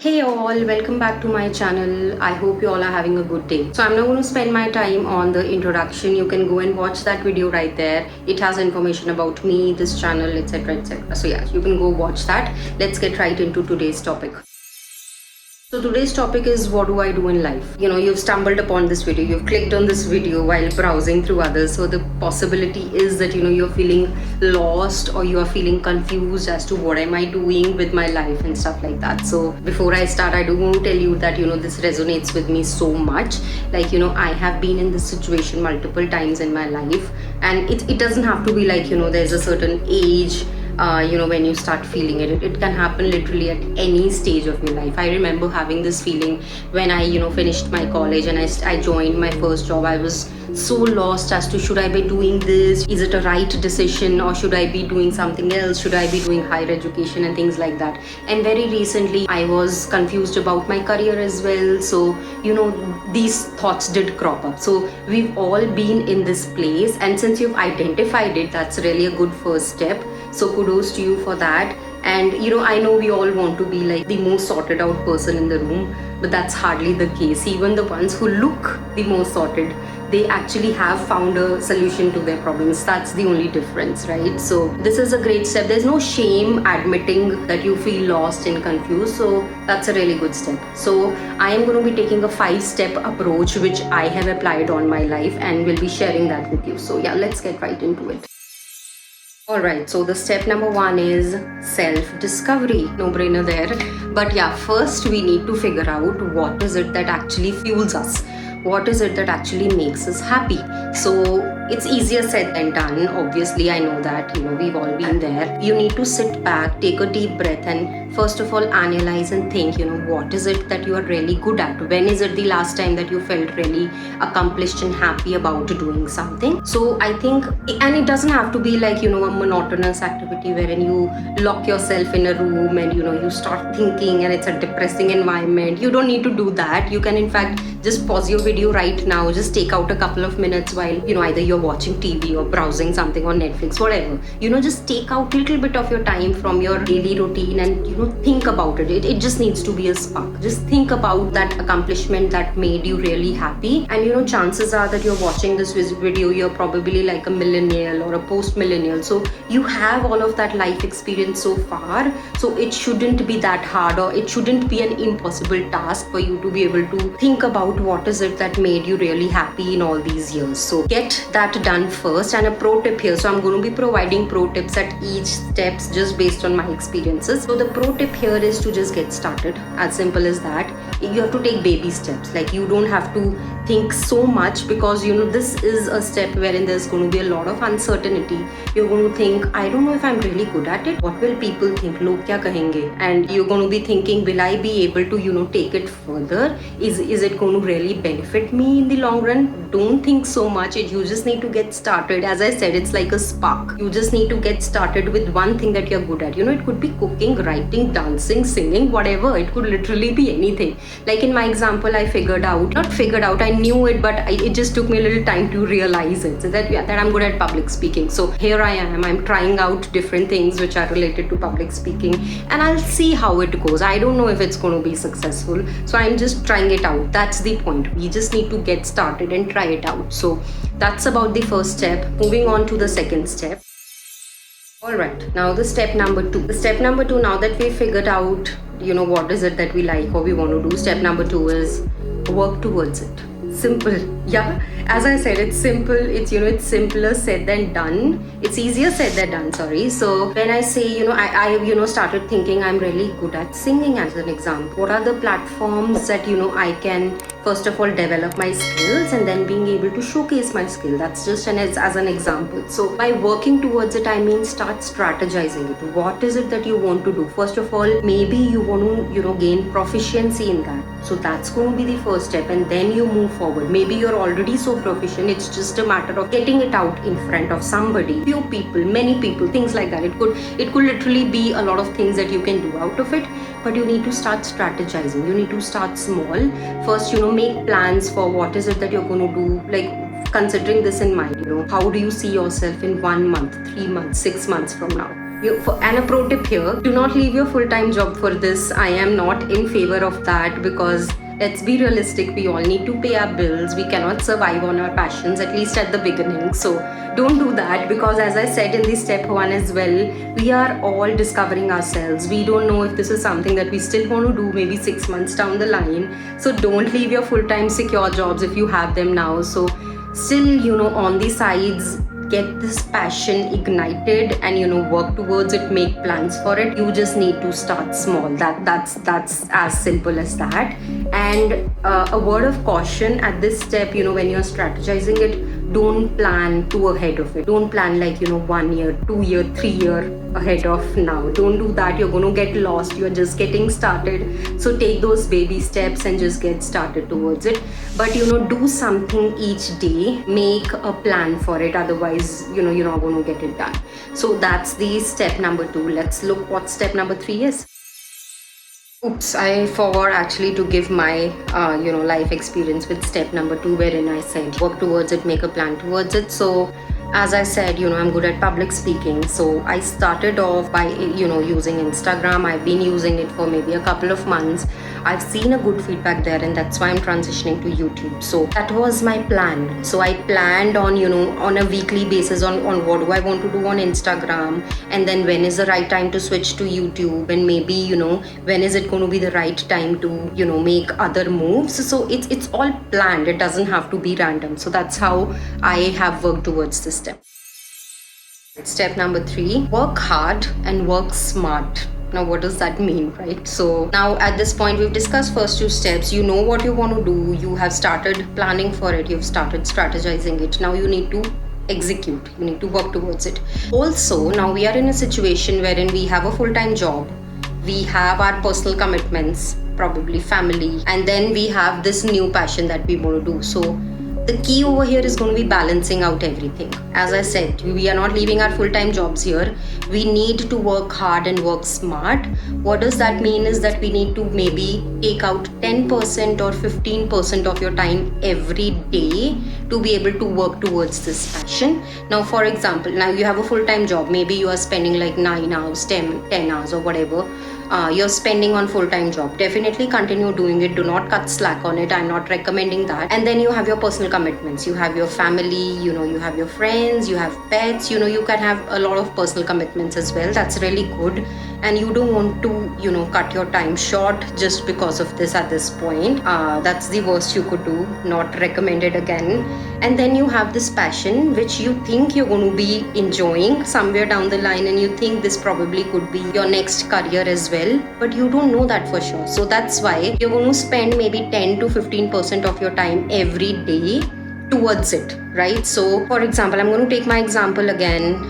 Hey all, welcome back to my channel. I hope you all are having a good day. So I'm not going to spend my time on the introduction. You can go and watch that video right there. It has information about me, this channel, etc, etc. So yeah, you can go watch that. Let's get right into today's topic. So today's topic is, what do I do in life? You've stumbled upon this video, you've clicked on this video while browsing through others. So the possibility is that you're feeling lost or you are feeling confused as to what am I doing with my life and stuff like that. So before I start, I do want to tell you that this resonates with me so much. I have been in this situation multiple times in my life, and it doesn't have to be like there's a certain age when you start feeling it. It can happen literally at any stage of your life. I remember having this feeling when I finished my college and I joined my first job. I was so lost as to, should I be doing this, is it a right decision, or should I be doing something else, should I be doing higher education and things like that. And very recently I was confused about my career as well. So these thoughts did crop up. So we've all been in this place, and since you've identified it, that's really a good first step. So kudos to you for that. And I know we all want to be like the most sorted out person in the room, but that's hardly the case. Even the ones who look the most sorted, they actually have found a solution to their problems. That's the only difference, right? So this is a great step. There's no shame admitting that you feel lost and confused. So that's a really good step. So I am going to be taking a 5-step approach which I have applied on my life, and will be sharing that with you. So yeah, let's get right into it. Alright, so the step number 1 is self-discovery. No brainer there. But yeah, first we need to figure out what is it that actually fuels us. What is it that actually makes us happy? So it's easier said than done. Obviously, I know that, we've all been there. You need to sit back, take a deep breath, and first of all, analyze and think, what is it that you are really good at? When is it the last time that you felt really accomplished and happy about doing something? So I think, and it doesn't have to be like, a monotonous activity wherein you lock yourself in a room and, you start thinking and it's a depressing environment. You don't need to do that. You can, in fact, just pause your video right now. Just take out a couple of minutes while, either you're watching TV or browsing something on Netflix, whatever. Just take out a little bit of your time from your daily routine and, think about it. It just needs to be a spark. Just think about that accomplishment that made you really happy. And, chances are that you're watching this video, you're probably like a millennial or a post-millennial. So you have all of that life experience so far. So it shouldn't be that hard, or it shouldn't be an impossible task for you to be able to think about what is it that made you really happy in all these years. So get that done first. And a pro tip here, so I'm going to be providing pro tips at each steps just based on my experiences. So the pro tip here is to just get started. As simple as that. You have to take baby steps. Like, you don't have to think so much, because this is a step wherein there's going to be a lot of uncertainty. You're going to think, I don't know if I'm really good at it. What will people think? Log kya kahenge? And you're going to be thinking, will I be able to take it further? Is it going to really benefit me in the long run? Don't think so much. You just need to get started. As I said, it's like a spark. You just need to get started with one thing that you're good at. It could be cooking, writing, dancing, singing, whatever. It could literally be anything. Like in my example, I knew it, but it just took me a little time to realize it. So that I'm good at public speaking. So here I am. I'm trying out different things which are related to public speaking, and I'll see how it goes. I don't know if it's going to be successful. So I'm just trying it out. That's the point. We just need to get started and try it out. So that's about the first step. Moving on to the second step. Alright, now the step number 2. The step number 2, now that we've figured out, what is it that we like or we want to do, step number 2 is work towards it. Simple. Yeah, as I said, it's simple. It's it's simpler said than done. It's easier said than done, sorry. So when I say I started thinking I'm really good at singing, as an example. What are the platforms that I can first of all develop my skills, and then being able to showcase my skill? That's just as an example. So by working towards it, I mean start strategizing it. What is it that you want to do? First of all, maybe you want to gain proficiency in that. So that's going to be the first step, and then you move forward. Maybe you're already so proficient, it's just a matter of getting it out in front of somebody, few people, many people, things like that. It could literally be a lot of things that you can do out of it, but you need to start strategizing. You need to start small. First, make plans for what is it that you're going to do. Like, considering this in mind, how do you see yourself in 1 month, 3 months, 6 months from now? And a pro tip here, do not leave your full-time job for this. I am not in favor of that, because let's be realistic, we all need to pay our bills. We cannot survive on our passions, at least at the beginning. So don't do that, because as I said in the step 1 as well, we are all discovering ourselves. We don't know if this is something that we still want to do maybe 6 months down the line. So don't leave your full-time secure jobs if you have them now. So still, on the sides, get this passion ignited and work towards it, make plans for it. You just need to start small. That's as simple as that. And a word of caution at this step, when you're strategizing it, don't plan too ahead of it. Don't plan like 1 year, 2 year, 3 year ahead of now. Don't do that. You're going to get lost. You're just getting started. So take those baby steps and just get started towards it. But do something each day. Make a plan for it. Otherwise, you're not going to get it done. So that's the step number 2. Let's look what step number 3 is. Oops, I forgot actually to give my life experience with step number 2, wherein I said work towards it, make a plan towards it. So as I said, I'm good at public speaking. So I started off by using Instagram. I've been using it for maybe a couple of months. I've seen a good feedback there, and that's why I'm transitioning to YouTube. So that was my plan. So I planned on on a weekly basis on what do I want to do on Instagram, and then when is the right time to switch to YouTube, and maybe when is it going to be the right time to make other moves. So it's all planned. It doesn't have to be random. So that's how I have worked towards this step. Step number 3, work hard and work smart. Now what does that mean, right? So now at this point we've discussed first 2 steps. You know what you want to do. You have started planning for it. You've started strategizing it. Now you need to execute. You need to work towards it. Also, now we are in a situation wherein we have a full-time job. We have our personal commitments, probably family, and then we have this new passion that we want to do. So the key over here is going to be balancing out everything. As I said, we are not leaving our full-time jobs here. We need to work hard and work smart. What does that mean is that we need to maybe take out 10% or 15% of your time every day to be able to work towards this passion. Now, for example, now you have a full-time job. Maybe you are spending like 9 hours, 10 hours or whatever. You're spending on full-time job. Definitely continue doing it. Do not cut slack on it. I'm not recommending that. And then you have your personal commitments. You have your family, you have your friends, you have pets, you can have a lot of personal commitments as well. That's really good. And you don't want to, cut your time short just because of this at this point. That's the worst you could do. Not recommended again. And then you have this passion which you think you're going to be enjoying somewhere down the line, and you think this probably could be your next career as well, but you don't know that for sure. So that's why you're going to spend maybe 10 to 15% of your time every day towards it, right? So for example, I'm going to take my example again.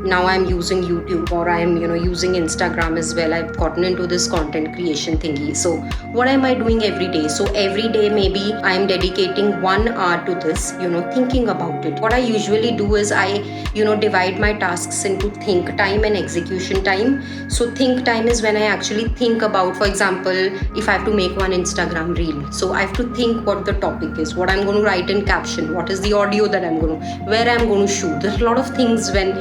Now I'm using YouTube, or I'm using Instagram as well. I've gotten into this content creation thingy. So what am I doing every day? So every day maybe I'm dedicating 1 hour to this, thinking about it. What I usually do is I divide my tasks into think time and execution time. So think time is when I actually think about, for example, if I have to make one Instagram reel, so I have to think what the topic is, what I'm going to write in caption, what is the audio that I'm going to, where I'm going to shoot. There's a lot of things when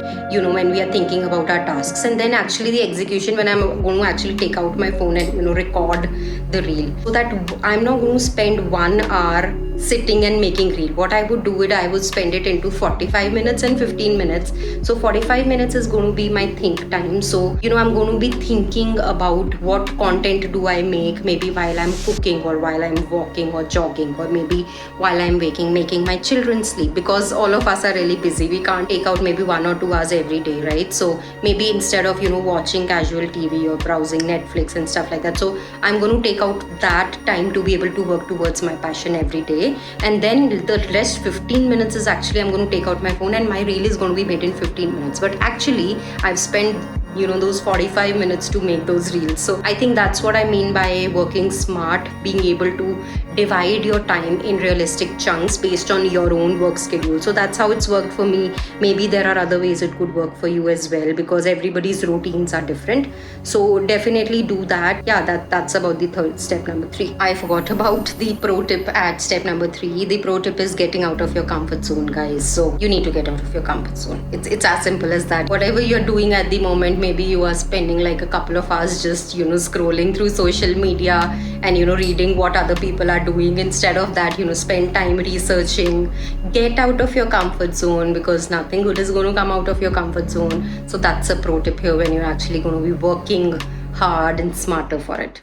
we are thinking about our tasks. And then actually the execution, when I'm going to actually take out my phone and record the reel, so that I'm not going to spend 1 hour sitting and making reel. What I would do it, I would spend it into 45 minutes and 15 minutes. So 45 minutes is going to be my think time. So I'm going to be thinking about what content do I make, maybe while I'm cooking, or while I'm walking or jogging, or maybe while I'm making my children sleep, because all of us are really busy. We can't take out maybe 1 or 2 hours every day, right? So maybe instead of watching casual TV or browsing Netflix and stuff like that, so I'm going to take out that time to be able to work towards my passion every day. And then the rest 15 minutes is actually I'm going to take out my phone, and my reel is going to be made in 15 minutes. But actually I've spent those 45 minutes to make those reels. So I think that's what I mean by working smart, being able to divide your time in realistic chunks based on your own work schedule. So that's how it's worked for me. Maybe there are other ways it could work for you as well, because everybody's routines are different. So definitely do that. Yeah, that's about the third step, number 3. I forgot about the pro tip at step number 3. The pro tip is getting out of your comfort zone, guys. So you need to get out of your comfort zone. It's as simple as that. Whatever you're doing at the moment, maybe you are spending like a couple of hours just scrolling through social media and reading what other people are doing. Instead of that, spend time researching. Get out of your comfort zone, because nothing good is going to come out of your comfort zone. So that's a pro tip here when you're actually going to be working hard and smarter for it.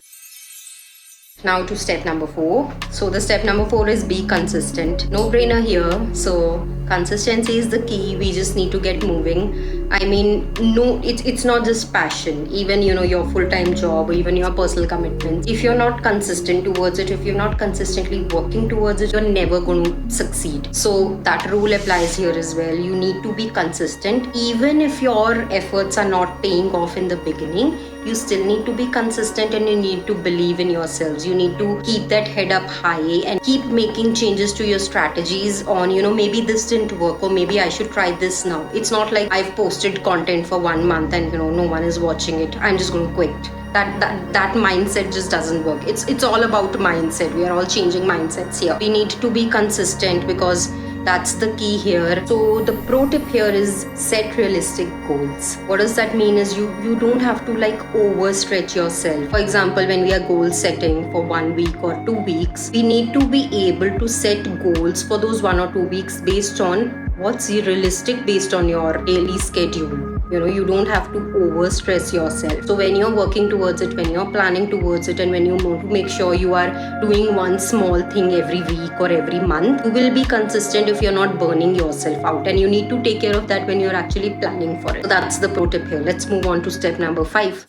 Now to step number 4. So the step number 4 is be consistent. No brainer here. So consistency is the key. We just need to get moving. I mean, no, it's not just passion. Even your full-time job or even your personal commitments, if you're not consistent towards it, if you're not consistently working towards it, you're never going to succeed. So that rule applies here as well. You need to be consistent. Even if your efforts are not paying off in the beginning, you still need to be consistent, and you need to believe in yourselves. You need to keep that head up high and keep making changes to your strategies on, maybe this didn't work, or maybe I should try this now. It's not like I've posted content for 1 month and no one is watching it, I'm just going to quit. That mindset just doesn't work. It's all about mindset. We are all changing mindsets here. We need to be consistent, because that's the key here. So the pro tip here is set realistic goals. What does that mean is you don't have to overstretch yourself. For example, when we are goal setting for 1 week or 2 weeks, we need to be able to set goals for those 1 or 2 weeks based on what's realistic based on your daily schedule. You don't have to overstress yourself. So when you're working towards it, when you're planning towards it, and when you want to make sure you are doing one small thing every week or every month, you will be consistent if you're not burning yourself out. And you need to take care of that when you're actually planning for it. So that's the pro tip here. Let's move on to step number 5.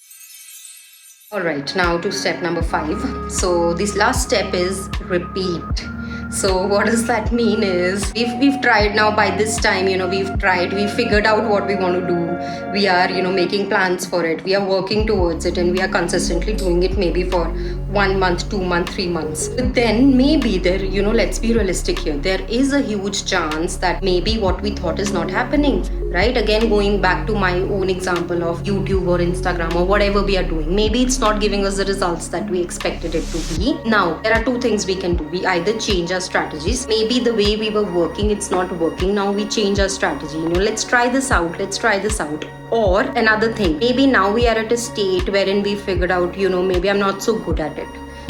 Alright, now to step number 5. So this last step is repeat. So what does that mean is we've tried now. By this time, we figured out what we want to do. We are, making plans for it. We are working towards it, and we are consistently doing it, maybe for 1 month, 2 months, 3 months. But then maybe there, let's be realistic here. There is a huge chance that maybe what we thought is not happening, right? Again, going back to my own example of YouTube or Instagram or whatever we are doing, maybe it's not giving us the results that we expected it to be. Now, there are 2 things we can do. We either change our strategies. Maybe the way we were working, it's not working. Now we change our strategy. Let's try this out. Or another thing, maybe now we are at a state wherein we figured out, maybe I'm not so good at it.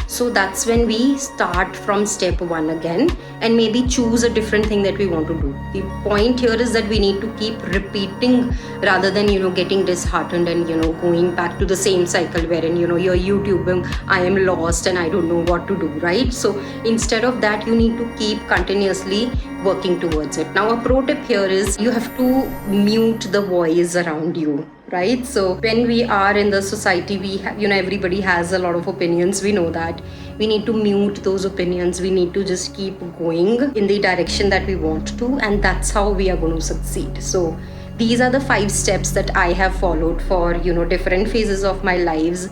So that's when we start from step 1 again, and maybe choose a different thing that we want to do. The point here is that we need to keep repeating rather than, getting disheartened and, going back to the same cycle wherein, you're YouTubing, I am lost and I don't know what to do, right? So instead of that, you need to keep continuously working towards it. Now, a pro tip here is you have to mute the voice around you. Right? So when we are in the society, we have, everybody has a lot of opinions. We know that. We need to mute those opinions. We need to just keep going in the direction that we want to, and that's how we are going to succeed. So these are the 5 steps that I have followed for, different phases of my lives.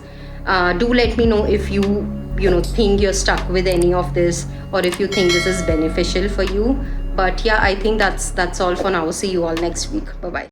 Do let me know if you think you're stuck with any of this, or if you think this is beneficial for you. But yeah, I think that's all for now. See you all next week. Bye-bye.